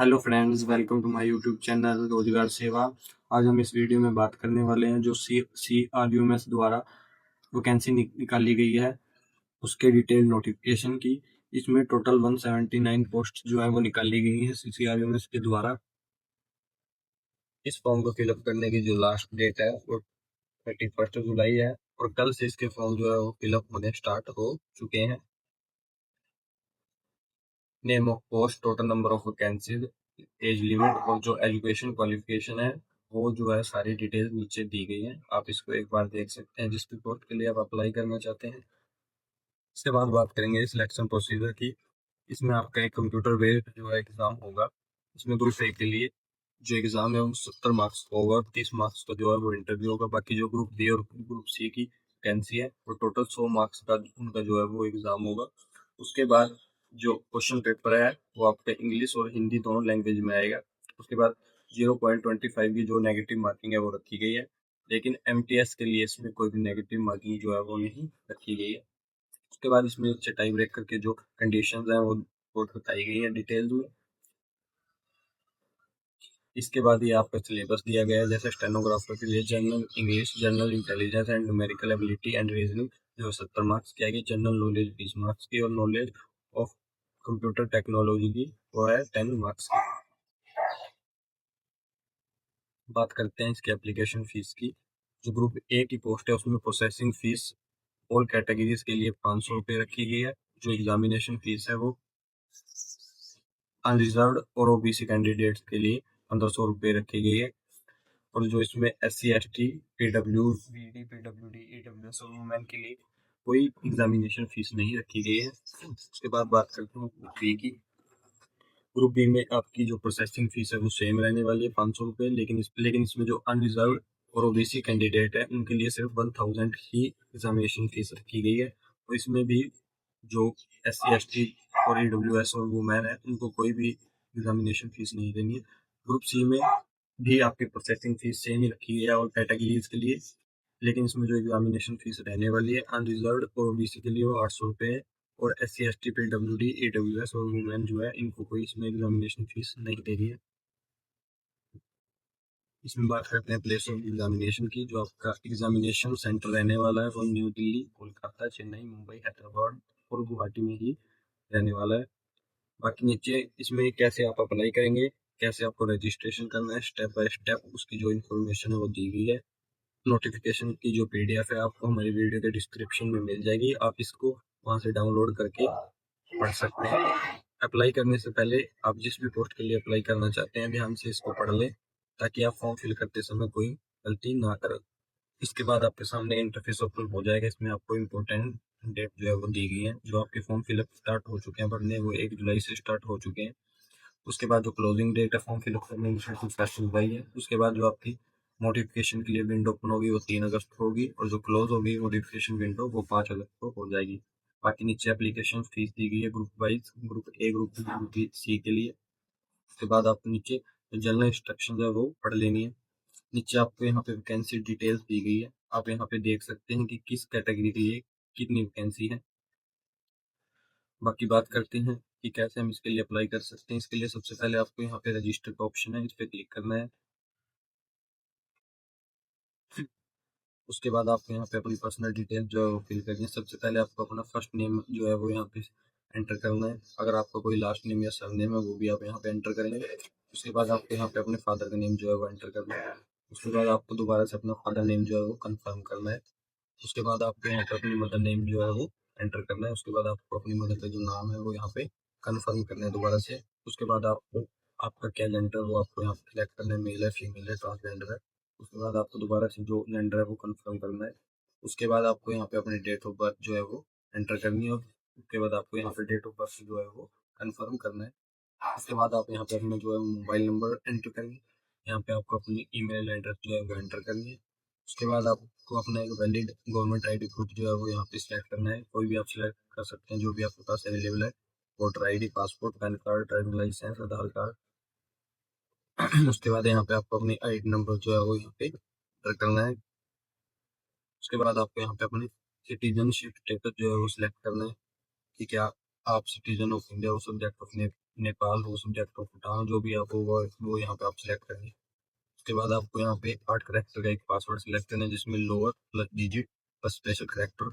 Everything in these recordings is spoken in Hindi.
Hello friends, welcome to my YouTube channel रोजगार सेवा। आज हम इस वीडियो में बात करने वाले हैं जो CRUMS द्वारा वैकेंसी निकाली गई है उसके डिटेल नोटिफिकेशन की। इसमें टोटल 179 पोस्ट जो है वो निकाली गई है CRUMS के द्वारा। इस फॉर्म को फिलअप करने की जो लास्ट डेट है वो 31 जुलाई है और कल से इसके फॉर्म जो है वो फिलअप होने स्टार्ट हो चुके हैं। Name of post, total number of vacancies, age limit और जो एजुकेशन क्वालिफिकेशन है वो जो है सारी डिटेल नीचे दी गई है। आप इसको एक बार देख सकते हैं जिस भी पोस्ट के लिए आप अप्लाई करना चाहते हैं। इसके बाद बात करेंगे सिलेक्शन प्रोसीजर की। इसमें आपका एक कंप्यूटर बेस्ड जो है एग्जाम होगा। इसमें ग्रुप ए के लिए जो एग्जाम है वो 70 मार्क्स का होगा, 30 मार्क्स का जो है वो इंटरव्यू होगा। बाकी जो ग्रुप बी और ग्रुप सी की वैकेंसी है वो टोटल 100 मार्क्स का उनका जो है वो एग्जाम होगा। उसके बाद जो क्वेश्चन पेपर है वो आपका इंग्लिश और हिंदी दोनों लैंग्वेज में आएगा। उसके बाद 0.25 की जो नेगेटिव मार्किंग है वो रखी गई है, लेकिन MTS के लिए इसमें कोई भी नेगेटिव मार्किंग जो है वो नहीं रखी गई है। उसके बाद इसमें टाई ब्रेकर के जो कंडीशंस हैं वो बताई गई है डिटेल में। इसके बाद ये आपका सिलेबस दिया गया है, जैसे स्टेनोग्राफर के लिए general English, general intelligence and numerical ability and reasoning जो 70 मार्क्स की आएगी, जनरल नॉलेज 20 मार्क्स की और नॉलेज ऑफ कंप्यूटर टेक्नोलॉजी की वो है 10 मार्क्स की। बात करते हैं इसके एप्लीकेशन फीस की। जो ग्रुप ए की पोस्ट है उसमें प्रोसेसिंग फीस ऑल कैटेगरीज के लिए 500 रुपये रखी गई है। जो एग्जामिनेशन फीस है वो अनरिजर्व्ड और OBC कैंडिडेट्स के लिए 1500 रुपये रखी गई है। और जो इसमें SC ST PWD PWD EWS और वुमेन के लिए कोई एग्जामिनेशन फीस नहीं रखी गई है। उसके बाद बात करते हैं ग्रुप बी की। ग्रुप बी में आपकी जो प्रोसेसिंग फीस है वो सेम रहने वाली है 500 रुपये, लेकिन इसमें जो अनरिजर्व और OBC कैंडिडेट है उनके लिए सिर्फ 1000 ही एग्जामिनेशन फीस रखी गई है। और इसमें भी जो SC ST और EWS और वुमेन है उनको कोई भी एग्जामिनेशन फीस नहीं देनी है। ग्रुप सी में भी आपकी प्रोसेसिंग फीस सेम ही रखी गई है और कैटेगरीज के लिए, लेकिन इसमें जो एग्जामिनेशन फीस रहने वाली है अनरिजर्व और OBC के लिए वो 800 रुपये है। और SC ST PWD EWS और वुमेन जो है इनको कोई इसमें एग्जामिनेशन फीस नहीं दे रही है। इसमें बात करते हैं प्लेस ऑफ एग्जामिनेशन की। जो आपका एग्जामिनेशन सेंटर रहने वाला है वो न्यू दिल्ली, कोलकाता, चेन्नई, मुंबई, हैदराबाद और गुवाहाटी में ही रहने वाला है। बाकी नीचे इसमें कैसे आप अप्लाई करेंगे, कैसे आपको रजिस्ट्रेशन करना है, स्टेप बाय स्टेप उसकी जो इन्फॉर्मेशन है वो दी गई है। नोटिफिकेशन की जो PDF है आपको हमारी वीडियो के डिस्क्रिप्शन में मिल जाएगी, आप इसको वहां से डाउनलोड करके पढ़ सकते हैं। अप्लाई करने से पहले आप जिस भी पोस्ट के लिए अप्लाई करना चाहते हैं ध्यान से इसको पढ़ लें, ताकि आप फॉर्म फिल करते समय कोई गलती ना करें। इसके बाद आपके सामने इंटरफेस ओपन हो जाएगा। इसमें आपको इम्पोर्टेंट डेट जो है वो दी गई है। जो आपके फॉर्म फिलअप स्टार्ट हो चुके हैं भरने वो 1 जुलाई से स्टार्ट हो चुके हैं। उसके बाद जो क्लोजिंग डेट है फॉर्म फिलअप करने की 1 जुलाई है। उसके बाद जो आपकी नोटिफिकेशन के लिए विंडो ओपन होगी वो 3 अगस्त को होगी और जो क्लोज होगी नोटिफिकेशन विंडो वो 5 अगस्त को हो जाएगी। बाकी नीचे एप्लीकेशन फीस दी गई है group wise, group A, group B, C के लिए। उसके बाद आपको नीचे जनरल इंस्ट्रक्शन है वो पढ़ लेनी है। नीचे आपको यहाँ पे वैकेंसी डिटेल्स दी गई है। आप यहाँ पे देख सकते हैं कि किस कैटेगरी के लिए कितनी वैकेंसी है। बाकी बात करते हैं कि कैसे हम इसके लिए अप्लाई कर सकते हैं। इसके लिए सबसे पहले आपको यहाँ पे रजिस्टर का ऑप्शन है, इस पर क्लिक करना है। उसके बाद आपको यहाँ पे अपनी पर्सनल डिटेल जो है वो फिल करनी है। सबसे पहले आपको अपना फर्स्ट नेम जो है वो यहाँ पे एंटर करना है। अगर आपका कोई लास्ट नेम या सर नेम है वो भी आप यहाँ पे एंटर करेंगे। उसके बाद आपको यहाँ पे अपने फादर का नेम जो है वो एंटर करना है। उसके बाद आपको दोबारा से अपना फादर नेम जो है वो कंफर्म करना है। उसके बाद आपको यहाँ पे अपनी मदर नेम जो है वो एंटर करना है। उसके बाद आपको अपनी मदर का जो नाम है वो यहाँ पे कंफर्म करना है दोबारा से। उसके बाद आपको आपका क्या जेंडर वो आपको यहाँ पे सिलेक्ट करना है, मेल है, फीमेल है, ट्रांसजेंडर है। उसके बाद आपको दोबारा से जो जेंडर है वो कंफर्म करना है। उसके बाद आपको यहाँ पे अपनी डेट ऑफ बर्थ जो है वो एंटर करनी है और उसके बाद आपको यहाँ पे डेट ऑफ बर्थ जो है वो कंफर्म करना है। उसके बाद आप यहाँ पे अपना जो है मोबाइल नंबर एंटर करेंगे। यहाँ पे आपको अपनी ईमेल एड्रेस जो है वो एंटर करनी है। उसके बाद आपको अपना एक वैलिड गवर्नमेंट ID प्रूफ जो है वो यहाँ पे सिलेक्ट करना है। कोई भी आप सिलेक्ट कर सकते हैं जो भी आपके पास अवेलेबल है, voter ID, passport, PAN card, driving licence, Aadhaar card. उसके बाद यहाँ पे आपको अपनी ID नंबर जो है वो यहाँ पे एंटर करना है। उसके बाद आपको यहाँ पे अपनी सिटीजनशिप स्टेटस जो है वो सिलेक्ट करना है कि क्या आप सिटीजन ऑफ इंडिया और सब्जेक्ट ऑफ नेपाल हो, सब्जेक्ट हो भूटान, जो भी आप होगा वो यहाँ पे आप सिलेक्ट करेंगे। उसके बाद आपको यहाँ पे 8 कैरेक्टर का एक पासवर्ड सिलेक्ट करना है, जिसमें lower plus digit plus special character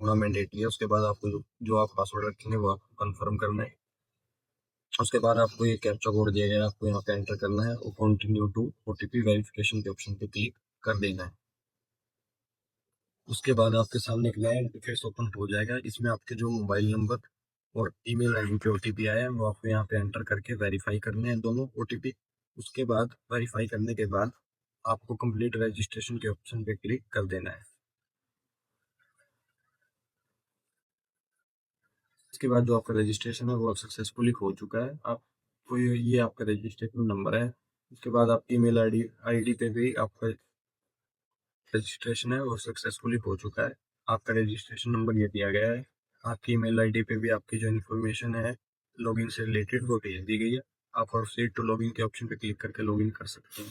होना मैंडेटरी है। उसके बाद आपको जो आप पासवर्ड रखेंगे वो आपको कंफर्म करना है। उसके बाद आपको ये कैप्चा कोड दिया गया है, आपको यहाँ पे एंटर करना है और कंटिन्यू टू ओटीपी वेरिफिकेशन के ऑप्शन पे क्लिक कर देना है। उसके बाद आपके सामने एक नया इंटरफेस ओपन हो जाएगा। इसमें आपके जो मोबाइल नंबर और ईमेल आईडी पे ओटीपी आया है वो आपको यहाँ पे एंटर करके वेरीफाई करने हैं दोनों ओटीपी। उसके बाद वेरीफाई करने के बाद आपको कंप्लीट रजिस्ट्रेशन के ऑप्शन पे क्लिक कर देना है। इसके बाद जो आपका रजिस्ट्रेशन है वो सक्सेसफुली हो चुका है। आपको ये आपका रजिस्ट्रेशन नंबर है। उसके बाद आपकी ईमेल आईडी पे भी आपका रजिस्ट्रेशन है वो सक्सेसफुली हो चुका है। आपका रजिस्ट्रेशन नंबर ये दिया गया है। आपकी ईमेल आईडी पे भी आपकी जो इन्फॉर्मेशन है लॉगिन से रिलेटेड वो भेज दी गई है। आप प्रोसीड टू लॉगिन के ऑप्शन पे क्लिक करके लॉगिन कर सकते हैं।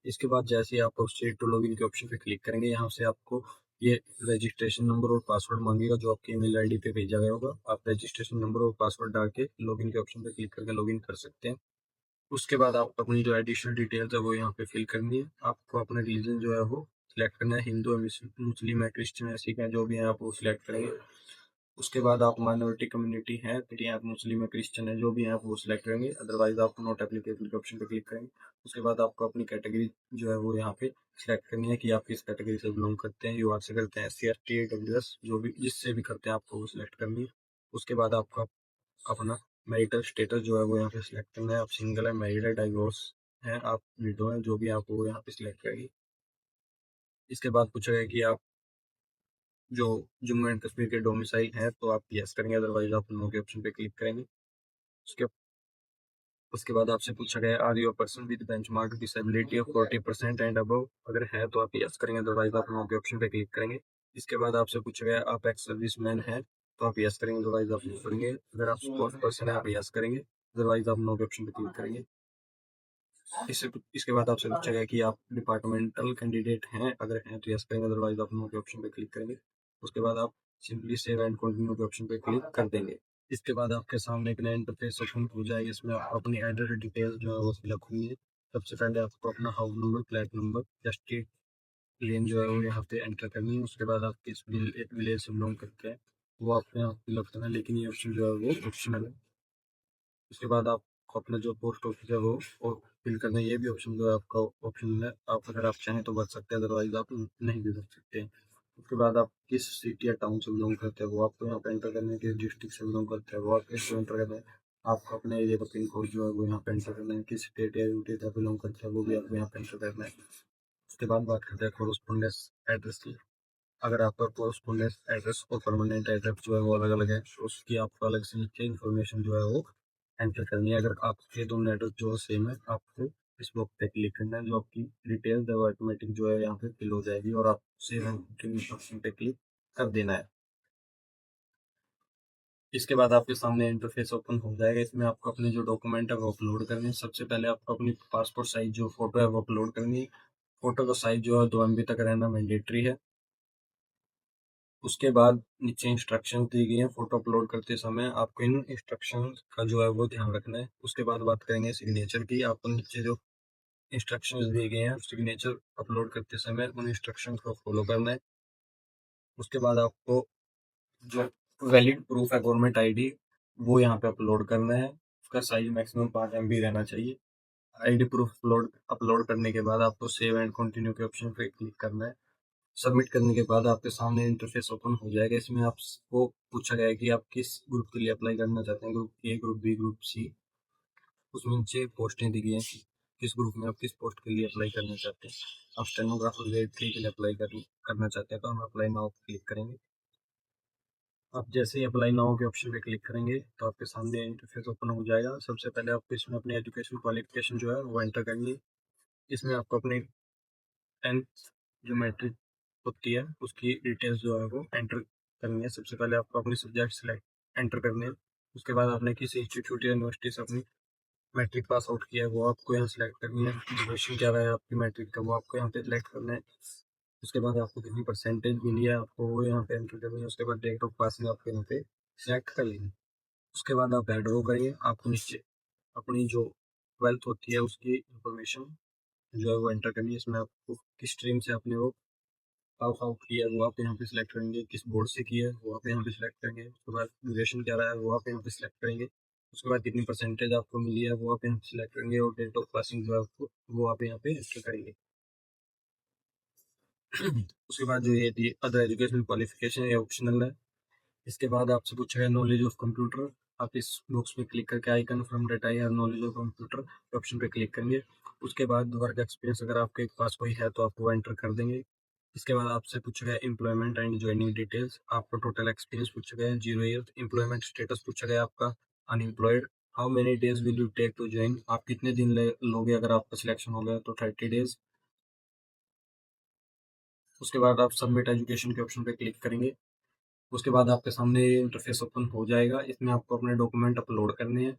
इसके बाद जैसे ही आप प्रोसीड टू लॉगिन के ऑप्शन पे क्लिक करेंगे, यहाँ से आपको ये रजिस्ट्रेशन नंबर और पासवर्ड मांगेगा जो आपकी ईमेल आईडी पे भेजा गया होगा। आप रजिस्ट्रेशन नंबर और पासवर्ड डाल के लॉगिन के ऑप्शन पे क्लिक करके लॉगिन कर सकते हैं। उसके बाद आपको अपनी जो एडिशनल डिटेल्स है वो यहाँ पे फिल करनी है। आपको अपना रीजन जो है वो सिलेक्ट करना है, हिंदू मुस्लिम है क्रिश्चियन है सिख है जो भी है आप वो सिलेक्ट करेंगे। उसके बाद आप माइनॉरिटी कम्युनिटी है फिर यहाँ पे मुस्लिम है क्रिश्चियन है जो भी है आप वो सिलेक्ट करेंगे, अदरवाइज आप नॉट एप्लीकेबल के ऑप्शन पे क्लिक करेंगे। उसके बाद आपको अपनी कैटेगरी जो है वो यहाँ पे सिलेक्ट करनी है कि आप किस कैटेगरी से बिलोंग करते हैं, यूआर से करते हैं, S C S T W S जो भी जिससे भी करते हैं आपको वो सिलेक्ट करनी है। उसके बाद आपका अपना मैरिटल स्टेटस जो है वो यहाँ पे सिलेक्ट करना है। आप सिंगल है, मैरिड है, डाइवोर्स है, आप विडो है, जो भी आप वो यहाँ पे सिलेक्ट करेंगे। इसके बाद पूछेगा कि आप जो जम्मू एंड कश्मीर के डोमिसाइल है तो आप यस करेंगे, अदरवाइज आप नो के ऑप्शन पे क्लिक करेंगे। उसके उसके बाद आपसे पूछा गया are you person with benchmark disability of 40% and above, अगर है तो आप यस करेंगे, अदरवाइज आप नो के ऑप्शन पे क्लिक करेंगे। इसके बाद आपसे पूछा गया आप एक्स सर्विस मैन है तो आप यस करेंगे, अदरवाइज आप नो करेंगे। अगर आप स्पोर्ट्स पर्सन है आप यस करेंगे, अदरवाइज आप नो के ऑप्शन पे क्लिक करेंगे। इससे इसके बाद आपसे पूछा गया कि आप डिपार्टमेंटल कैंडिडेट हैं, अगर हैं तो यस करेंगे, अदरवाइज आप नो के ऑप्शन पे क्लिक करेंगे। उसके बाद आप सिंपली सेव एंड कंटिन्यू के ऑप्शन पे क्लिक कर देंगे। इसके बाद आपके सामने एक नया इंटरफेस ओपन हो जाएगा। इसमें आप अपनी एड्रेस डिटेल्स जो है वो फिलअप होंगे। सबसे पहले आपको अपना हाउस नंबर, फ्लैट नंबर या स्ट्रीट लेन जो है वो यहाँ पे एंटर करनी है। उसके बाद आप किस विलेज से बिलोंग करते हैं वो आपको यहाँ फिलअप करना है, लेकिन ये ऑप्शन जो है वो ऑप्शनल है। उसके बाद आपको अपना जो पोस्ट ऑफिस है वो फिल करना है, ये भी ऑप्शन जो है आपका ऑप्शन है। आप अगर आप चाहें तो भर सकते हैं, अदरवाइज आप नहीं भी भर सकते हैं। उसके बाद आप किस सिटी या टाउन से बिलोंग करते हैं वो आपको यहाँ पे एंटर करना है, किस डिस्ट्रिक्ट से बिलोंग करते हैं वो आपको इसको एंटर करना है। आपको अपने एरिया का पिन कोड जो है वो यहाँ पे एंटर करना है, किस स्टेट या यूटी से बिलोंग करते हैं वो भी आपको यहाँ पे एंटर करना है। उसके बाद बात करते हैं कोरस्पोंडेंस एड्रेस की। अगर आपका कोरस्पोंडेंस एड्रेस और परमानेंट एड्रेस जो है वो अलग अलग है तो उसकी आपको अलग से नीचे इन्फॉर्मेशन जो है वो एंटर करनी है। अगर आपके दोनों एड्रेस जो सेम है आपको इस बॉक्स पे क्लिक करना है, जो आपकी डिटेल्स है वो ऑटोमेटिक जो है यहाँ पे फिल हो जाएगी और आप सेव एंड ऑप्शन पे क्लिक कर देना है। इसके बाद आपके सामने इंटरफेस ओपन हो जाएगा। इसमें आपको अपने जो डॉक्यूमेंट है वो अपलोड करने हैं। सबसे पहले आपको अपनी पासपोर्ट साइज जो फोटो है वो अपलोड करनी है। फोटो का साइज जो है 2 MB तक रहना मैंडेटरी है। उसके बाद नीचे इंस्ट्रक्शन दी गई हैं फोटो अपलोड करते समय, आपको इन इंस्ट्रक्शन का जो है वो ध्यान रखना है। उसके बाद बात करेंगे सिग्नेचर की। आपको नीचे जो इंस्ट्रक्शंस दिए गए हैं सिग्नेचर अपलोड करते समय उन इंस्ट्रक्शन को फॉलो करना है। उसके बाद आपको जो वैलिड प्रूफ है गवर्नमेंट आईडी वो यहाँ पे अपलोड करना है। उसका साइज मैक्सिमम 5 MB रहना चाहिए। आईडी प्रूफ अपलोड करने के बाद आपको सेव एंड कंटिन्यू के ऑप्शन पे क्लिक करना है। सबमिट करने के बाद आपके सामने इंटरफेस ओपन हो जाएगा। इसमें आपको पूछा गया है कि आप किस ग्रुप के लिए अप्लाई करना चाहते हैं, group A, group B, group C. उसमें नीचे पोस्टें दी गई हैं कि किस ग्रुप में आप किस पोस्ट के लिए अप्लाई करना चाहते हैं। आप स्टेनोग्राफर ग्रेड 3 के लिए अप्लाई करना चाहते हैं तो हम अप्लाई नाउ क्लिक करेंगे। आप जैसे ही अप्लाई नाउ के ऑप्शन पे क्लिक करेंगे तो आपके सामने इंटरफेस ओपन हो जाएगा। सबसे पहले आपको इसमें अपनी एजुकेशन क्वालिफिकेशन जो है वो एंटर करनी है। इसमें आपको अपनी 10th जो मैट्रिक होती है उसकी डिटेल्स जो है वो एंटर करनी है। सबसे पहले आपको अपने सब्जेक्ट सिलेक्ट एंटर करने हैं। उसके बाद आपने किस इंस्टीट्यूट या यूनिवर्सिटी से अपनी मैट्रिक पास आउट किया है वो आपको यहाँ सिलेक्ट करनी है। ड्यूरेशन क्या रहा है आपकी मैट्रिक का वो आपको यहाँ पे सिलेक्ट करना है। उसके बाद आपको कितनी परसेंटेज मिली है आपको वो यहाँ पे एंटर करनी है। उसके बाद डेट ऑफ पासिंग आपको यहाँ पे सिलेक्ट कर लेनी है। उसके बाद आप एड रो करिए, आपको नीचे अपनी जो 12th होती है उसकी इंफॉर्मेशन जो है वो एंटर करनी है। इसमें आपको किस स्ट्रीम से आपने वो पास आउट किया है वो आप यहाँ पे सिलेक्ट करेंगे, किस बोर्ड से किया है वो आप यहाँ पे सिलेक्ट करेंगे, उसके बाद ड्यूरेशन क्या रहा है वो आप यहाँ पे सिलेक्ट करेंगे, उसके बाद कितनी परसेंटेज आपको मिली है वो आप यहाँ पे सिलेक्ट करेंगे, और डेट ऑफ पासिंग जो है आपको वो आप यहाँ पे एंटर करेंगे। उसके बाद जो ये थी अदर एजुकेशनल क्वालिफिकेशन, ये ऑप्शनल है। इसके बाद आपसे पूछा गया नॉलेज ऑफ कंप्यूटर, आप इस बॉक्स में क्लिक करके आई कन्फर्म डेटा या नॉलेज ऑफ कंप्यूटर ऑप्शन पे क्लिक करेंगे। उसके बाद वर्क एक्सपीरियंस अगर आपके पास कोई है तो आप वो एंटर कर देंगे। इसके बाद आपसे पूछा गया एम्प्लॉयमेंट एंड ज्वाइनिंग डिटेल्स, आपका टोटल एक्सपीरियंस पूछा गया है 0 ईयर, एम्प्लॉयमेंट स्टेटस पूछा गया आपका unemployed, how many days will you take to join, आप कितने दिन लोगे अगर आपका सिलेक्शन हो गया तो 30 डेज। उसके बाद आप सबमिट एजुकेशन के ऑप्शन पे क्लिक करेंगे। उसके बाद आपके सामने ये इंटरफेस ओपन हो जाएगा, इसमें आपको अपने डॉक्यूमेंट अपलोड करने हैं।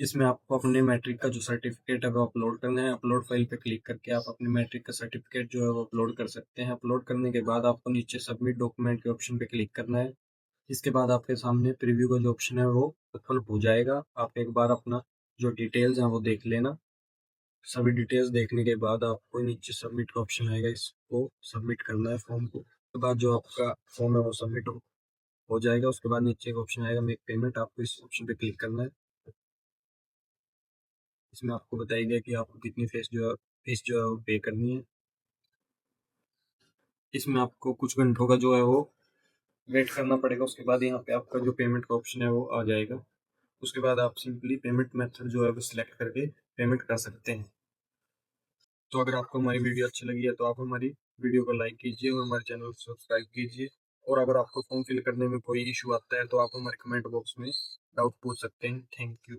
इसमें आपको अपने मैट्रिक का जो सर्टिफिकेट है वो अपलोड करना है, अपलोड फाइल पे क्लिक करके आप अपने मैट्रिक का सर्टिफिकेट जो है वो अपलोड कर सकते हैं। अपलोड करने के बाद आपको नीचे सबमिट डॉक्यूमेंट के ऑप्शन पे क्लिक करना है। इसके बाद आपके सामने प्रीव्यू का जो ऑप्शन है वो ओपन हो जाएगा, आप एक बार अपना जो डिटेल्स हैं वो देख लेना। सभी डिटेल्स देखने के बाद आपको नीचे सबमिट का ऑप्शन आएगा, इसको सबमिट करना है फॉर्म को। उसके बाद जो आपका फॉर्म है वो सबमिट हो जाएगा। उसके बाद नीचे एक ऑप्शन आएगा मेक पेमेंट, आपको इस ऑप्शन पे क्लिक करना है। इसमें आपको बताइएगा कि आपको कितनी फीस जो है वो पे करनी है। इसमें आपको कुछ घंटों का जो है वो वेट करना पड़ेगा, उसके बाद यहाँ पे आपका जो पेमेंट का ऑप्शन है वो आ जाएगा। उसके बाद आप सिंपली पेमेंट मेथड जो है वो सिलेक्ट करके पेमेंट कर सकते हैं। तो अगर आपको हमारी वीडियो अच्छी लगी है तो आप हमारी वीडियो को लाइक कीजिए और हमारे चैनल को सब्सक्राइब कीजिए। और अगर आपको फॉर्म फिल करने में कोई इशू आता है तो आप हमारे कमेंट बॉक्स में डाउट पूछ सकते हैं। Thank you.